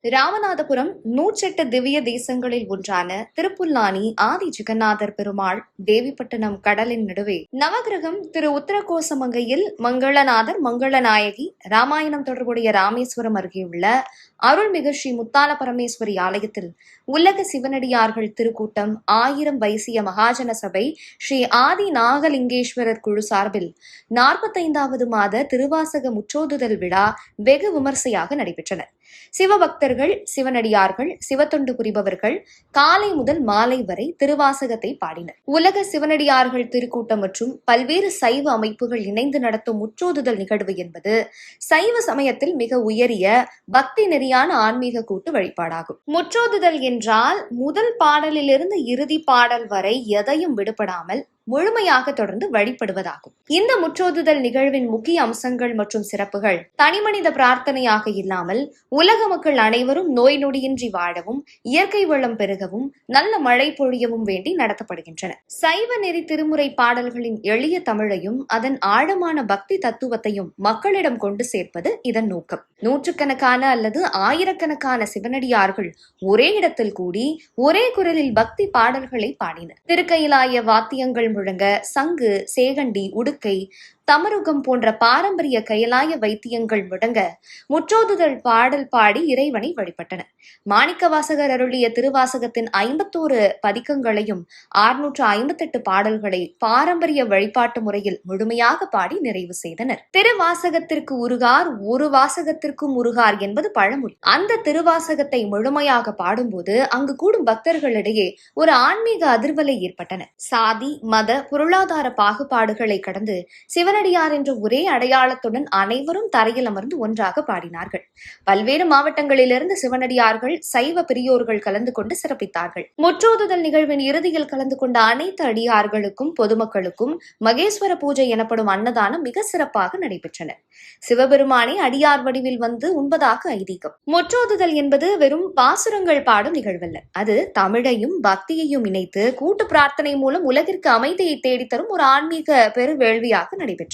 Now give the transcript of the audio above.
ராமநாதபுரம் 108 திவ்ய தேசங்களில் ஒன்றான திருப்புல்லானி ஆதி ஜெகநாதர் பெருமாள் தேவிப்பட்டினம் கடலின் நடுவே நவகிரகம் திரு உத்தரகோசமங்கையில் மங்களநாதர் மங்களநாயகி ராமாயணம் தொடர்புடைய ராமேஸ்வரம் அருகேயுள்ள அருள்மிகு ஸ்ரீ முத்தால பரமேஸ்வரி ஆலயத்தில் உலக சிவனடியார்கள் திருக்கூட்டம் 1000 வைசிய மகாஜன சபை ஸ்ரீ ஆதி நாகலிங்கேஸ்வரர் குழு சார்பில் 45வது மாத திருவாசக முற்றோதுதல் விழா வெகு விமர்சையாக நடைபெற்றன. சிவபக்தர்கள், சிவனடியார்கள், சிவத்தொண்டு புரிபவர்கள் காலை முதல் மாலை வரை திருவாசகத்தை பாடினர். உலக சிவனடியார்கள் திருக்கூட்டம் மற்றும் பல்வேறு சைவ அமைப்புகள் இணைந்து நடத்தும் முற்றோதுதல் நிகழ்வு என்பது சைவ சமயத்தில் மிக உயரிய பக்தி நெறியான ஆன்மீக கூட்டு வழிபாடாகும். முற்றோதுதல் என்றால் முதல் பாடலிலிருந்து இறுதி பாடல் வரை எதையும் விடுபடாமல் முழுமையாக தொடர்ந்து வழிபடுவதாகும். இந்த முற்றோதுதல் நிகழ்வின் முக்கிய அம்சங்கள் மற்றும் சிறப்புகள் தனிமனித பிரார்த்தனையாக இல்லாமல் உலக மக்கள் அனைவரும் நோய் நொடியின்றி வாழவும், இயற்கை வளம் பெருகவும், நல்ல மழை பொழியவும் வேண்டி நடத்தப்படுகின்றன. சைவ நெறி திருமுறை பாடல்களின் எளிய தமிழையும் அதன் ஆழமான பக்தி தத்துவத்தையும் மக்களிடம் கொண்டு சேர்ப்பது இதன் நோக்கம். நூற்றுக்கணக்கான அல்லது ஆயிரக்கணக்கான சிவனடியார்கள் ஒரே இடத்தில் கூடி ஒரே குரலில் பக்தி பாடல்களை பாடினர். திருக்கையிலாய வாத்தியங்கள் முழங்க சங்கு, சேகண்டி, உடுக்கை, தமருகம் போன்ற பாரம்பரிய கைலாய வைத்தியங்கள் முடங்க முற்றோதுதல் பாடல் பாடி இறைவனை வழிபட்டனர். மாணிக்கவாசகர் அருளிய திருவாசகத்தின் 51 பதிக்கங்களையும் 658 பாடல்களை பாரம்பரிய வழிபாட்டு முறையில் முழுமையாக பாடி நிறைவு செய்தனர். திருவாசகத்திற்கு உருகார், ஒரு வாசகத்திற்கும் உருகார் என்பது பழமொழி. அந்த திருவாசகத்தை முழுமையாக பாடும்போது அங்கு கூடும் பக்தர்களிடையே ஒரு ஆன்மீக அதிர்வலை ஏற்பட்டன. சாதி, மத, பொருளாதார பாகுபாடுகளை கடந்து சிவனடியார் என்ற ஒரே அடையாளத்துடன் அனைவரும் தரையில் அமர்ந்து ஒன்றாக பாடினார்கள். பல்வேறு மாவட்டங்களிலிருந்து சிவனடியார்கள், சைவ பெரியோர்கள் கலந்து கொண்டு சிறப்பித்தார்கள். முற்றோதுதல் நிகழ்வின் இறுதியில் கலந்து கொண்ட அனைத்து அடியார்களுக்கும் பொதுமக்களுக்கும் மகேஸ்வர பூஜை எனப்படும் அன்னதானம் மிக சிறப்பாக நடைபெற்றன. சிவபெருமானே அடியார் வடிவில் வந்து உண்பதாக ஐதீகம். முற்றோதுதல் என்பது வெறும் பாசுரங்கள் பாடும் நிகழ்வல்ல. அது தமிழையும் பக்தியையும் இணைத்து கூட்டு பிரார்த்தனை மூலம் உலகிற்கு அமைதியை தேடித்தரும் ஒரு ஆன்மீக பெருவேள்வியாக நடைபெற்றன.